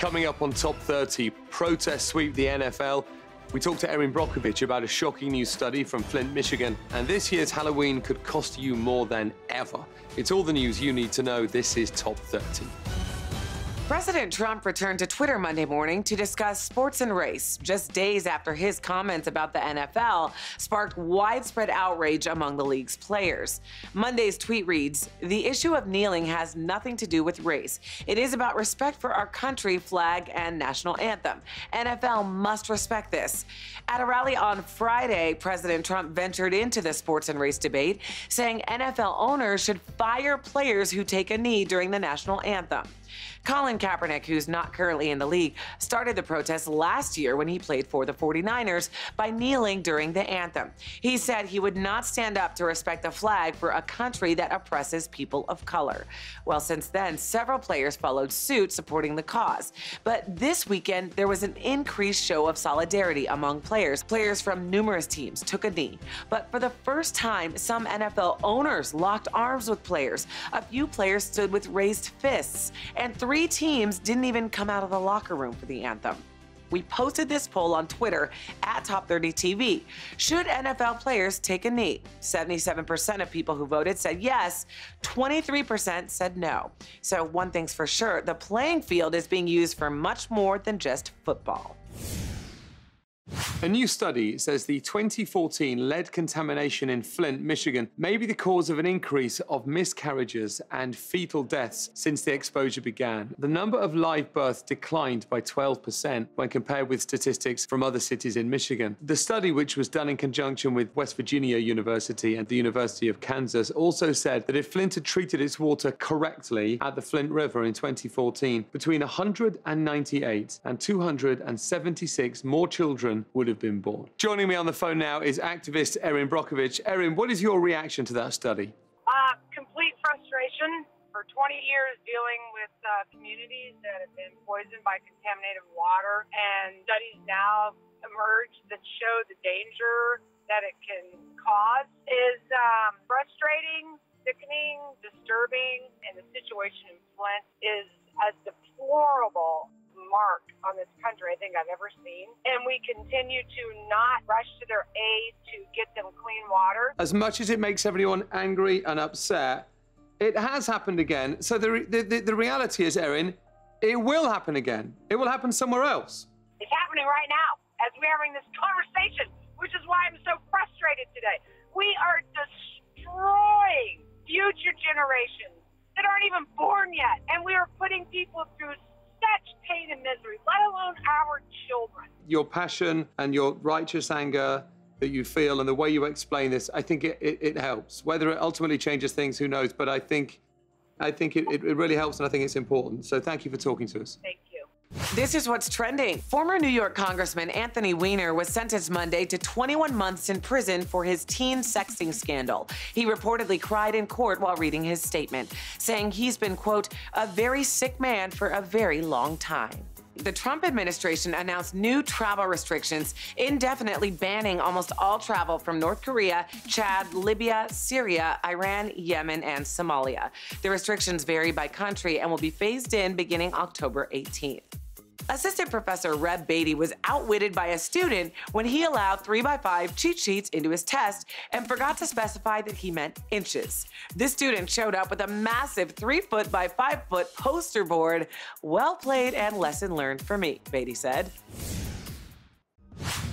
Coming up on Top 30, protests sweep the NFL. We talked to Erin Brockovich about a shocking new study from Flint, Michigan. And this year's Halloween could cost you more than ever. It's all the news you need to know. This is Top 30. President Trump returned to Twitter Monday morning to discuss sports and race, just days after his comments about the NFL sparked widespread outrage among the league's players. Monday's tweet reads, "The issue of kneeling has nothing to do with race. It is about respect for our country, flag, and national anthem. NFL must respect this." At a rally on Friday, President Trump ventured into the sports and race debate, saying NFL owners should fire players who take a knee during the national anthem. Colin Kaepernick, who's not currently in the league, started the protest last year when he played for the 49ers by kneeling during the anthem. He said he would not stand up to respect the flag for a country that oppresses people of color. Well, since then, several players followed suit supporting the cause. But this weekend, there was an increased show of solidarity among players. Players from numerous teams took a knee. But for the first time, some NFL owners locked arms with players. A few players stood with raised fists. And 3 teams didn't even come out of the locker room for the anthem. We posted this poll on Twitter at Top 30 TV. Should NFL players take a knee? 77% of people who voted said yes, 23% said no. So one thing's for sure, the playing field is being used for much more than just football. A new study says the 2014 lead contamination in Flint, Michigan may be the cause of an increase of miscarriages and fetal deaths since the exposure began. The number of live births declined by 12% when compared with statistics from other cities in Michigan. The study, which was done in conjunction with West Virginia University and the University of Kansas, also said that if Flint had treated its water correctly at the Flint River in 2014, between 198 and 276 more children would have been born. Joining me on the phone now is activist Erin Brockovich. Erin, what is your reaction to that study? Complete frustration. For 20 years dealing with communities that have been poisoned by contaminated water, and studies now emerge that show the danger that it can cause is frustrating, sickening, disturbing, and the situation in Flint is as deplorable mark on this country I think I've ever seen, and we continue to not rush to their aid to get them clean water. As much as it makes everyone angry and upset, it has happened again. So the reality is, Erin, it will happen again. It will happen somewhere else. It's happening right now as we're having this conversation, which is why I'm so frustrated today. We are destroying future generations that aren't even born yet, and we are putting people through such pain and misery, let alone our children. Your passion and your righteous anger that you feel and the way you explain this, I think it helps. Whether it ultimately changes things, who knows? But I think it really helps, and I think it's important. So thank you for talking to us. Thank you. This is what's trending. Former New York Congressman Anthony Weiner was sentenced Monday to 21 months in prison for his teen sexting scandal. He reportedly cried in court while reading his statement, saying he's been, quote, a very sick man for a very long time. The Trump administration announced new travel restrictions, indefinitely banning almost all travel from North Korea, Chad, Libya, Syria, Iran, Yemen, and Somalia. The restrictions vary by country and will be phased in beginning October 18th. Assistant Professor Reb Beatty was outwitted by a student when he allowed 3x5 cheat sheets into his test and forgot to specify that he meant inches. This student showed up with a massive 3-foot by 5-foot poster board. Well played and lesson learned for me, Beatty said.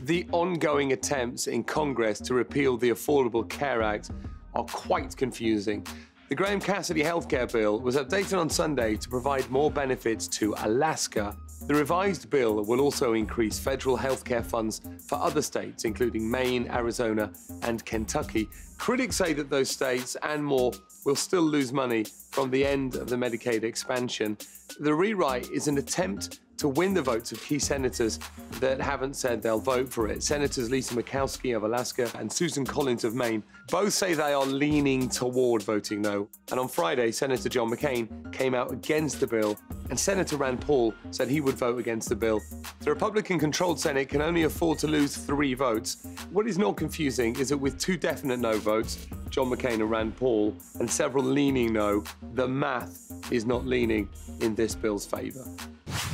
The ongoing attempts in Congress to repeal the Affordable Care Act are quite confusing. The Graham Cassidy healthcare bill was updated on Sunday to provide more benefits to Alaska. The revised bill will also increase federal healthcare funds for other states, including Maine, Arizona, and Kentucky. Critics say that those states and more will still lose money from the end of the Medicaid expansion. The rewrite is an attempt to win the votes of key senators that haven't said they'll vote for it. Senators Lisa Murkowski of Alaska and Susan Collins of Maine both say they are leaning toward voting no. And on Friday, Senator John McCain came out against the bill, and Senator Rand Paul said he would vote against the bill. The Republican-controlled Senate can only afford to lose 3 votes. What is not confusing is that with 2 definite no votes, John McCain and Rand Paul, and several leaning no, the math is not leaning in this bill's favor.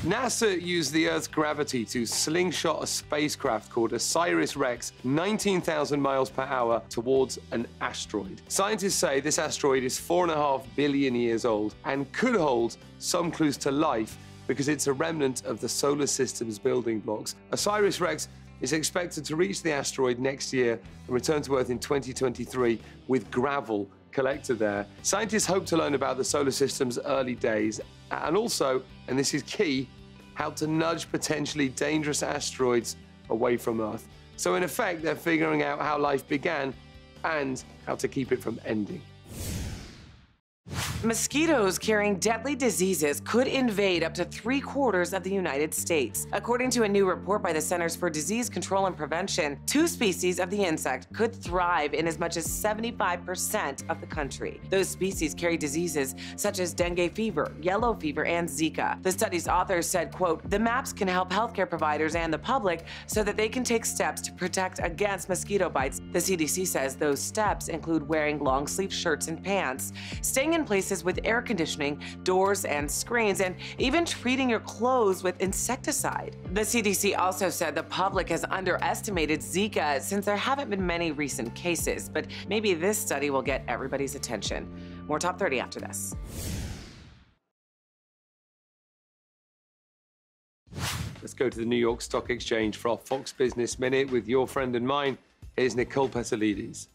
NASA used the Earth's gravity to slingshot a spacecraft called OSIRIS-REx 19,000 miles per hour towards an asteroid. Scientists say this asteroid is 4.5 billion years old and could hold some clues to life because it's a remnant of the solar system's building blocks. OSIRIS-REx is expected to reach the asteroid next year and return to Earth in 2023 with gravel collected there. Scientists hope to learn about the solar system's early days and also, and this is key, how to nudge potentially dangerous asteroids away from Earth. So in effect, they're figuring out how life began and how to keep it from ending. Mosquitoes carrying deadly diseases could invade up to 3/4 of the United States. According to a new report by the Centers for Disease Control and Prevention, 2 species of the insect could thrive in as much as 75% of the country. Those species carry diseases such as dengue fever, yellow fever, and Zika. The study's authors said, quote, "The maps can help healthcare providers and the public so that they can take steps to protect against mosquito bites." The CDC says those steps include wearing long-sleeve shirts and pants, staying in places with air conditioning, doors and screens, and even treating your clothes with insecticide. The CDC also said the public has underestimated Zika since there haven't been many recent cases, but maybe this study will get everybody's attention. More Top 30 after this. Let's go to the New York Stock Exchange for our Fox Business Minute with your friend and mine. Here's Nicole Pesalides.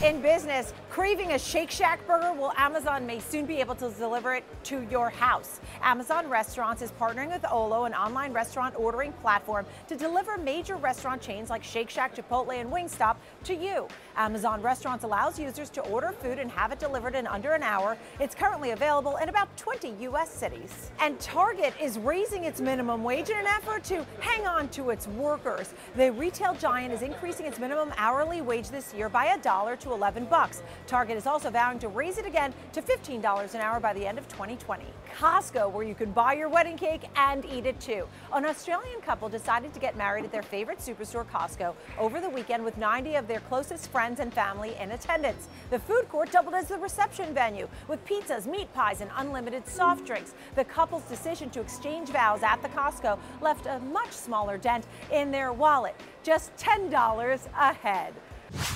In business, craving a Shake Shack burger? Well, Amazon may soon be able to deliver it to your house. Amazon Restaurants is partnering with Olo, an online restaurant ordering platform, to deliver major restaurant chains like Shake Shack, Chipotle, and Wingstop to you. Amazon Restaurants allows users to order food and have it delivered in under an hour. It's currently available in about 20 U.S. cities. And Target is raising its minimum wage in an effort to hang on to its workers. The retail giant is increasing its minimum hourly wage this year by $1 to $11. Target is also vowing to raise it again to $15 an hour by the end of 2020. Costco, where you can buy your wedding cake and eat it too. An Australian couple decided to get married at their favorite superstore, Costco, over the weekend with 90 of their closest friends and family in attendance. The food court doubled as the reception venue, with pizzas, meat pies, and unlimited soft drinks. The couple's decision to exchange vows at the Costco left a much smaller dent in their wallet, just $10 ahead.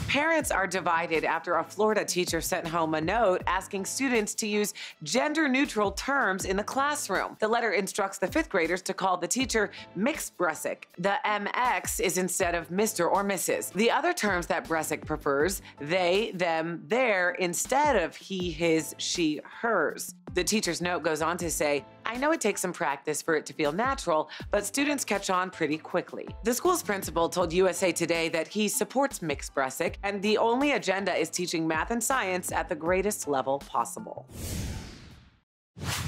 Parents are divided after a Florida teacher sent home a note asking students to use gender-neutral terms in the classroom. The letter instructs the 5th graders to call the teacher Mix Bressic. The MX is instead of Mr. or Mrs. The other terms that Bressic prefers, they, them, their, instead of he, his, she, hers. The teacher's note goes on to say, "I know it takes some practice for it to feel natural, but students catch on pretty quickly." The school's principal told USA Today that he supports Mix Bressic, and the only agenda is teaching math and science at the greatest level possible.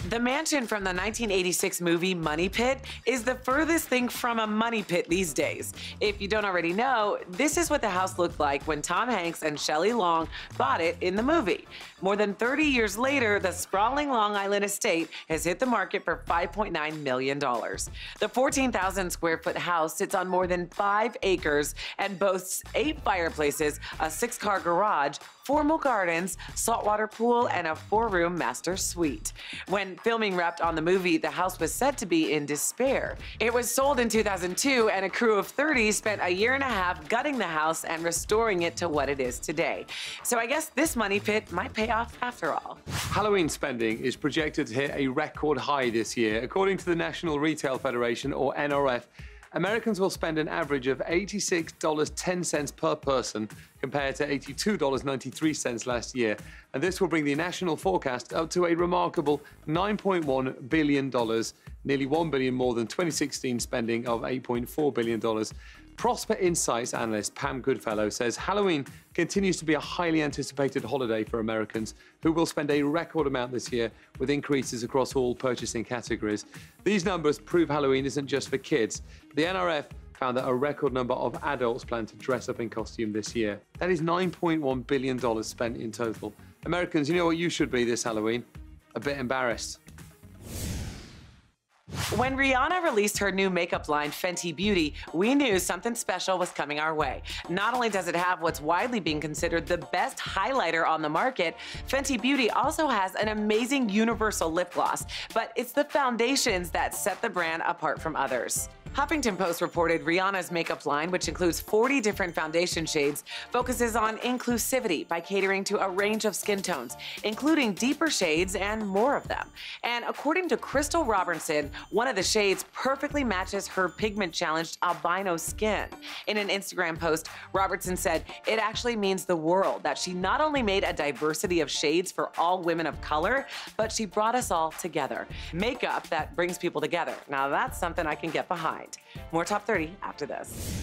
The mansion from the 1986 movie Money Pit is the furthest thing from a money pit these days. If you don't already know, this is what the house looked like when Tom Hanks and Shelley Long bought it in the movie. More than 30 years later, the sprawling Long Island estate has hit the market for $5.9 million. The 14,000 square foot house sits on more than 5 acres and boasts 8 fireplaces, a 6-car garage, formal gardens, saltwater pool, and a 4-room master suite. When filming wrapped on the movie, the house was said to be in despair. It was sold in 2002, and a crew of 30 spent a year and a half gutting the house and restoring it to what it is today. So I guess this money pit might pay off after all. Halloween spending is projected to hit a record high this year. According to the National Retail Federation, or NRF, Americans will spend an average of $86.10 per person compared to $82.93 last year. And this will bring the national forecast up to a remarkable $9.1 billion, nearly $1 billion more than 2016 spending of $8.4 billion. Prosper Insights analyst Pam Goodfellow says Halloween continues to be a highly anticipated holiday for Americans who will spend a record amount this year with increases across all purchasing categories. These numbers prove Halloween isn't just for kids. The NRF found that a record number of adults plan to dress up in costume this year. That is $9.1 billion spent in total. Americans, you know what you should be this Halloween? A bit embarrassed. When Rihanna released her new makeup line, Fenty Beauty, we knew something special was coming our way. Not only does it have what's widely being considered the best highlighter on the market, Fenty Beauty also has an amazing universal lip gloss, but it's the foundations that set the brand apart from others. Huffington Post reported Rihanna's makeup line, which includes 40 different foundation shades, focuses on inclusivity by catering to a range of skin tones, including deeper shades and more of them. And according to Crystal Robertson, one of the shades perfectly matches her pigment-challenged albino skin. In an Instagram post, Robertson said it actually means the world that she not only made a diversity of shades for all women of color, but she brought us all together. Makeup that brings people together. Now that's something I can get behind. More Top 30 after this.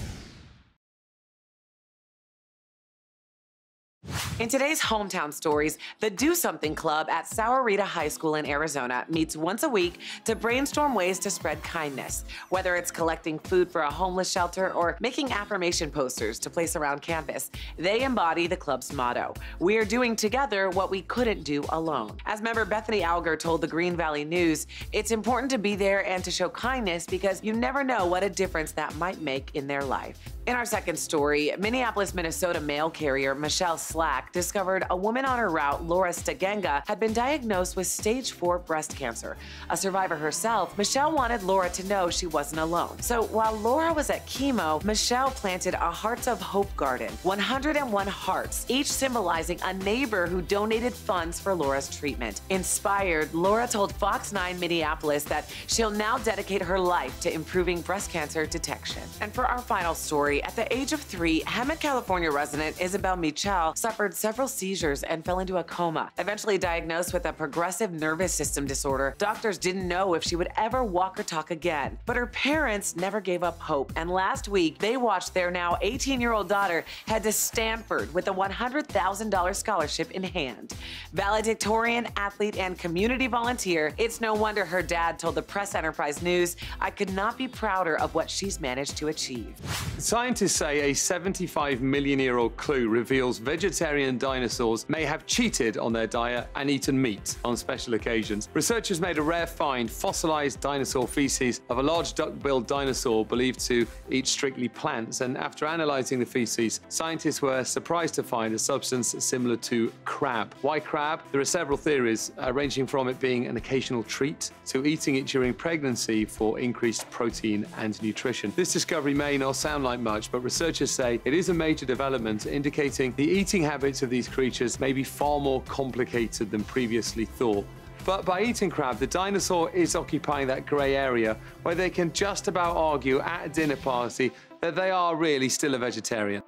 In today's hometown stories, the Do Something Club at Sahuarita High School in Arizona meets once a week to brainstorm ways to spread kindness. Whether it's collecting food for a homeless shelter or making affirmation posters to place around campus, they embody the club's motto: "We are doing together what we couldn't do alone." As member Bethany Alger told the Green Valley News, it's important to be there and to show kindness because you never know what a difference that might make in their life. In our second story, Minneapolis, Minnesota mail carrier Michelle Slack discovered a woman on her route, Laura Stagenga, had been diagnosed with stage 4 breast cancer. A survivor herself, Michelle wanted Laura to know she wasn't alone. So while Laura was at chemo, Michelle planted a Hearts of Hope garden, 101 hearts, each symbolizing a neighbor who donated funds for Laura's treatment. Inspired, Laura told Fox 9 Minneapolis that she'll now dedicate her life to improving breast cancer detection. And for our final story, at the age of 3, Hemet, California resident Isabel Michel suffered several seizures and fell into a coma. Eventually diagnosed with a progressive nervous system disorder, doctors didn't know if she would ever walk or talk again. But her parents never gave up hope, and last week they watched their now 18-year-old daughter head to Stanford with a $100,000 scholarship in hand. Valedictorian, athlete, and community volunteer, it's no wonder her dad told the Press Enterprise News, "I could not be prouder of what she's managed to achieve." Scientists say a 75-million-year-old clue reveals vegetarian dinosaurs may have cheated on their diet and eaten meat on special occasions. Researchers made a rare find, fossilized dinosaur feces of a large duck-billed dinosaur believed to eat strictly plants, and after analyzing the feces, scientists were surprised to find a substance similar to crab. Why crab? There are several theories, ranging from it being an occasional treat to eating it during pregnancy for increased protein and nutrition. This discovery may not sound like much, but researchers say it is a major development, indicating the eating habits of these creatures may be far more complicated than previously thought. But by eating crab, the dinosaur is occupying that grey area where they can just about argue at a dinner party that they are really still a vegetarian.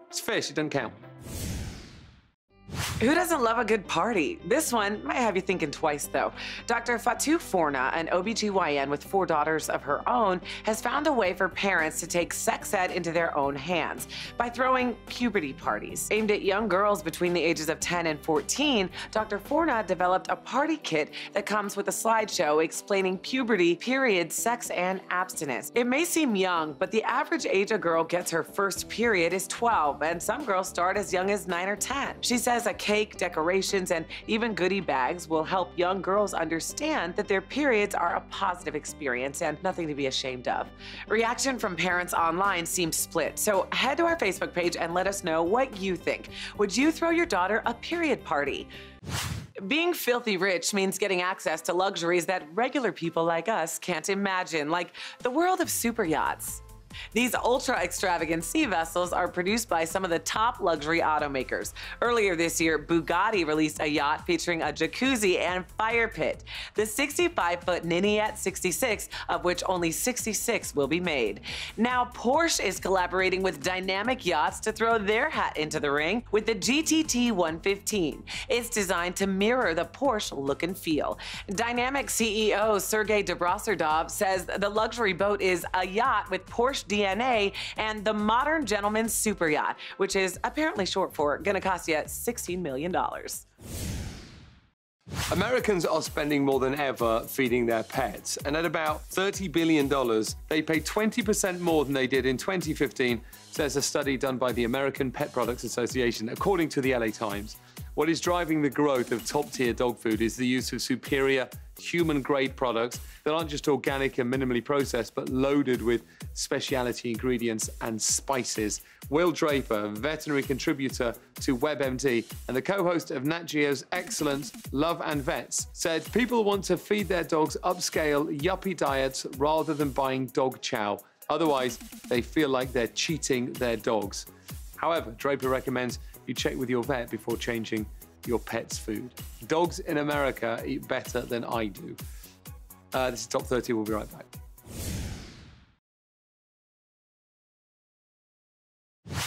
It's fish, it doesn't count. Who doesn't love a good party? This one might have you thinking twice, though. Dr. Fatou Forna, an OBGYN with 4 daughters of her own, has found a way for parents to take sex ed into their own hands by throwing puberty parties. Aimed at young girls between the ages of 10 and 14, Dr. Forna developed a party kit that comes with a slideshow explaining puberty, period, sex, and abstinence. It may seem young, but the average age a girl gets her first period is 12, and some girls start as young as 9 or 10. She says a cake, decorations, and even goodie bags will help young girls understand that their periods are a positive experience and nothing to be ashamed of. Reaction from parents online seems split, so head to our Facebook page and let us know what you think. Would you throw your daughter a period party? Being filthy rich means getting access to luxuries that regular people like us can't imagine, like the world of super yachts. These ultra-extravagant sea vessels are produced by some of the top luxury automakers. Earlier this year, Bugatti released a yacht featuring a jacuzzi and fire pit. The 65-foot Ninette 66, of which only 66 will be made. Now, Porsche is collaborating with Dynamic Yachts to throw their hat into the ring with the GTT 115. It's designed to mirror the Porsche look and feel. Dynamic CEO Sergey Dobroserdov says the luxury boat is a yacht with Porsche DNA and the modern gentleman's super yacht, which is apparently short for gonna cost you $16 million. Americans are spending more than ever feeding their pets, and at about $30 billion, they pay 20% more than they did in 2015, says a study done by the American Pet Products Association, according to the LA Times. What is driving the growth of top-tier dog food is the use of superior human-grade products that aren't just organic and minimally processed, but loaded with specialty ingredients and spices. Will Draper, veterinary contributor to WebMD and the co-host of Nat Geo's excellent Love and Vets, said people want to feed their dogs upscale, yuppie diets rather than buying dog chow. Otherwise, they feel like they're cheating their dogs. However, Draper recommends you check with your vet before changing your pet's food. Dogs in America eat better than I do. This is Top 30. We'll be right back.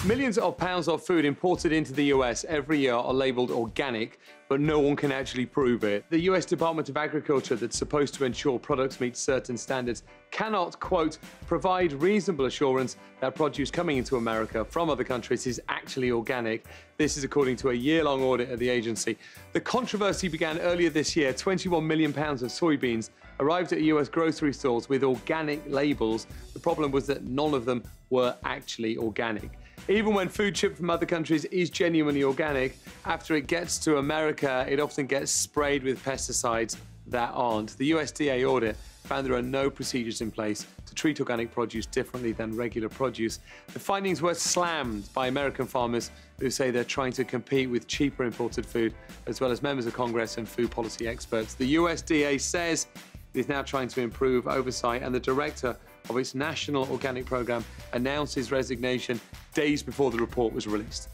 Millions of pounds of food imported into the US every year are labeled organic, but no one can actually prove it. The US Department of Agriculture, that's supposed to ensure products meet certain standards, cannot, quote, provide reasonable assurance that produce coming into America from other countries is actually organic. This is according to a year-long audit at the agency. The controversy began earlier this year. 21 million pounds of soybeans arrived at US grocery stores with organic labels. The problem was that none of them were actually organic. Even when food shipped from other countries is genuinely organic, after it gets to America, it often gets sprayed with pesticides that aren't. The USDA audit found there are no procedures in place to treat organic produce differently than regular produce. The findings were slammed by American farmers who say they're trying to compete with cheaper imported food, as well as members of Congress and food policy experts. The USDA says it is now trying to improve oversight, and the director of its national organic program announced his resignation days before the report was released.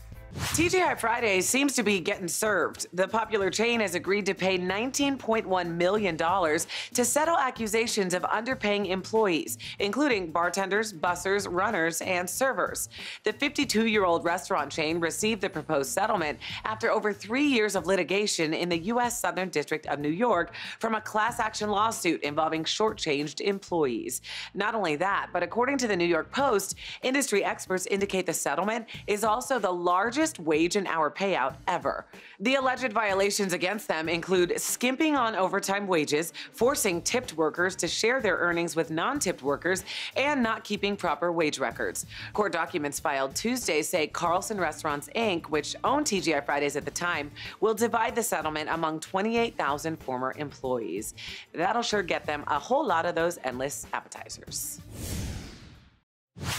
TGI Fridays seems to be getting served. The popular chain has agreed to pay $19.1 million to settle accusations of underpaying employees, including bartenders, bussers, runners, and servers. The 52-year-old restaurant chain received the proposed settlement after over 3 years of litigation in the U.S. Southern District of New York from a class action lawsuit involving shortchanged employees. Not only that, but according to the New York Post, industry experts indicate the settlement is also the largest wage and hour payout ever. The alleged violations against them include skimping on overtime wages, forcing tipped workers to share their earnings with non-tipped workers, and not keeping proper wage records. Court documents filed Tuesday say Carlson Restaurants, Inc., which owned TGI Fridays at the time, will divide the settlement among 28,000 former employees. That'll sure get them a whole lot of those endless appetizers.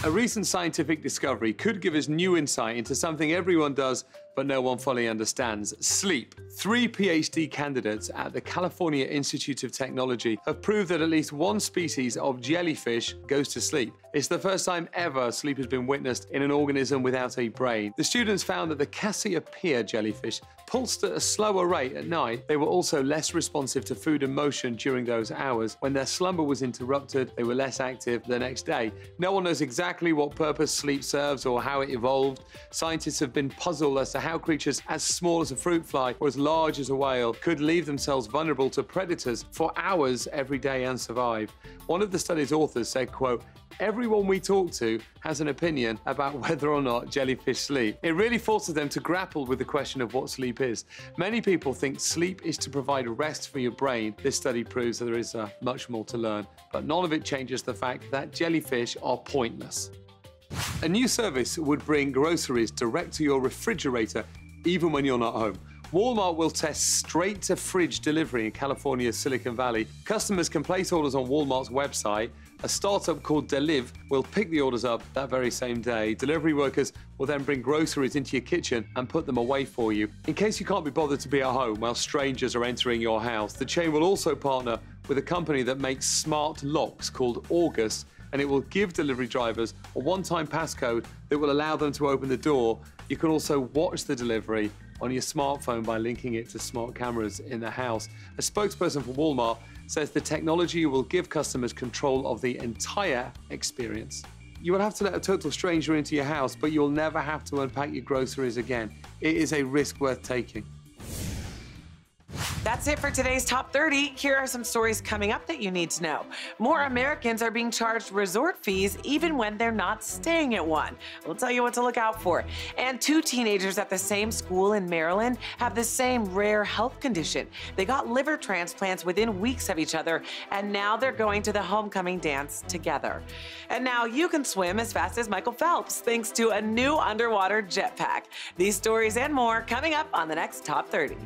A recent scientific discovery could give us new insight into something everyone does but no one fully understands: sleep. 3 PhD candidates at the California Institute of Technology have proved that at least one species of jellyfish goes to sleep. It's the first time ever sleep has been witnessed in an organism without a brain. The students found that the Cassidy jellyfish pulsed at a slower rate at night. They were also less responsive to food and motion during those hours. When their slumber was interrupted, they were less active the next day. No one knows exactly what purpose sleep serves or how it evolved. Scientists have been puzzled as to how creatures as small as a fruit fly or as large as a whale could leave themselves vulnerable to predators for hours every day and survive. One of the study's authors said, quote, "Everyone we talk to has an opinion about whether or not jellyfish sleep." It really forces them to grapple with the question of what sleep is. Many people think sleep is to provide rest for your brain. This study proves that there is much more to learn, but none of it changes the fact that jellyfish are pointless. A new service would bring groceries direct to your refrigerator, even when you're not home. Walmart will test straight-to-fridge delivery in California's Silicon Valley. Customers can place orders on Walmart's website. A startup called Deliv will pick the orders up that very same day. Delivery workers will then bring groceries into your kitchen and put them away for you. In case you can't be bothered to be at home while strangers are entering your house, the chain will also partner with a company that makes smart locks called August, and it will give delivery drivers a one-time passcode that will allow them to open the door. You can also watch the delivery on your smartphone by linking it to smart cameras in the house. A spokesperson for Walmart says the technology will give customers control of the entire experience. You will have to let a total stranger into your house, but you'll never have to unpack your groceries again. It is a risk worth taking. That's it for today's Top 30. Here are some stories coming up that you need to know. More Americans are being charged resort fees even when they're not staying at one. We'll tell you what to look out for. And 2 teenagers at the same school in Maryland have the same rare health condition. They got liver transplants within weeks of each other, and now they're going to the homecoming dance together. And now you can swim as fast as Michael Phelps thanks to a new underwater jetpack. These stories and more coming up on the next Top 30.